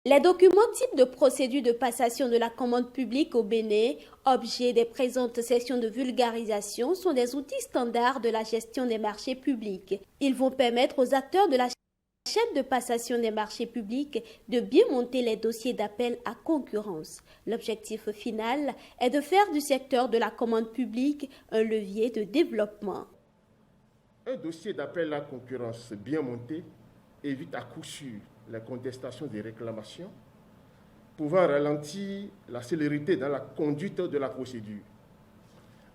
Les documents types de procédure de passation de la commande publique au Bénin, objet des présentes sessions de vulgarisation, sont des outils standards de la gestion des marchés publics. Ils vont permettre aux acteurs de la chaîne de passation des marchés publics de bien monter les dossiers d'appel à concurrence. L'objectif final est de faire du secteur de la commande publique un levier de développement. Un dossier d'appel à concurrence bien monté évite à coup sûr la contestation des réclamations, pouvant ralentir la célérité dans la conduite de la procédure.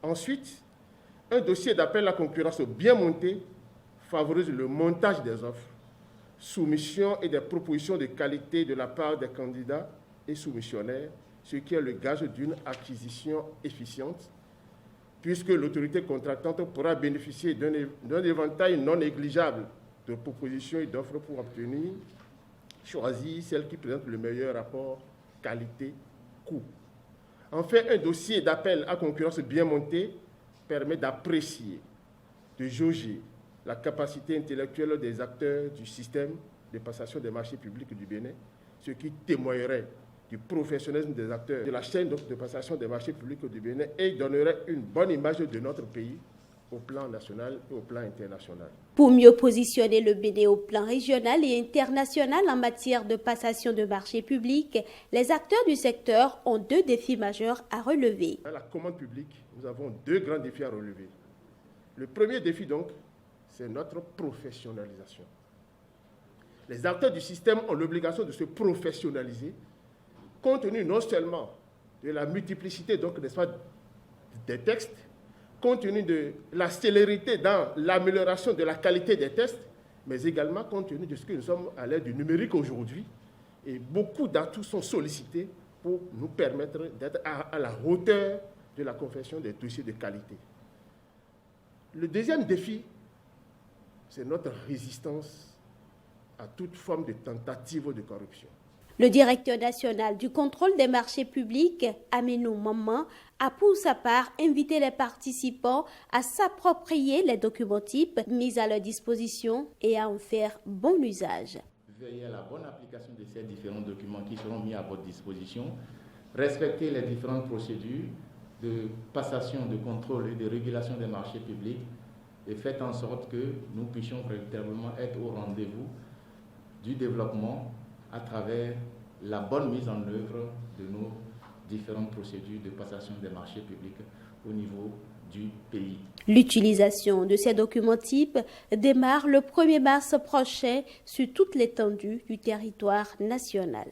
Ensuite, un dossier d'appel à concurrence bien monté favorise le montage des offres, soumissions et des propositions de qualité de la part des candidats et soumissionnaires, ce qui est le gage d'une acquisition efficiente, puisque l'autorité contractante pourra bénéficier d'un éventail non négligeable de propositions et d'offres pour obtenir, choisir celle qui présente le meilleur rapport qualité-coût. Enfin, un dossier d'appel à concurrence bien monté permet d'apprécier, de jauger la capacité intellectuelle des acteurs du système de passation des marchés publics du Bénin, ce qui témoignerait du professionnalisme des acteurs de la chaîne de passation des marchés publics du Bénin et donnerait une bonne image de notre pays au plan national et au plan international. Pour mieux positionner le Bénin au plan régional et international en matière de passation de marchés publics, les acteurs du secteur ont deux défis majeurs à relever. Dans la commande publique, nous avons deux grands défis à relever. Le premier défi, donc, c'est notre professionnalisation. Les acteurs du système ont l'obligation de se professionnaliser, compte tenu non seulement de la multiplicité, donc, n'est-ce pas, des textes, compte tenu de la célérité dans l'amélioration de la qualité des tests, mais également compte tenu de ce que nous sommes à l'ère du numérique aujourd'hui. Et beaucoup d'atouts sont sollicités pour nous permettre d'être à la hauteur de la confection des dossiers de qualité. Le deuxième défi, c'est notre résistance à toute forme de tentative de corruption. Le directeur national du contrôle des marchés publics, Aminou Maman, a pour sa part invité les participants à s'approprier les documents types mis à leur disposition et à en faire bon usage. Veiller à la bonne application de ces différents documents qui seront mis à votre disposition, respecter les différentes procédures de passation, de contrôle et de régulation des marchés publics et faites en sorte que nous puissions véritablement être au rendez-vous du développement à travers la bonne mise en œuvre de nos différentes procédures de passation des marchés publics au niveau du pays. L'utilisation de ces documents types démarre le 1er mars prochain sur toute l'étendue du territoire national.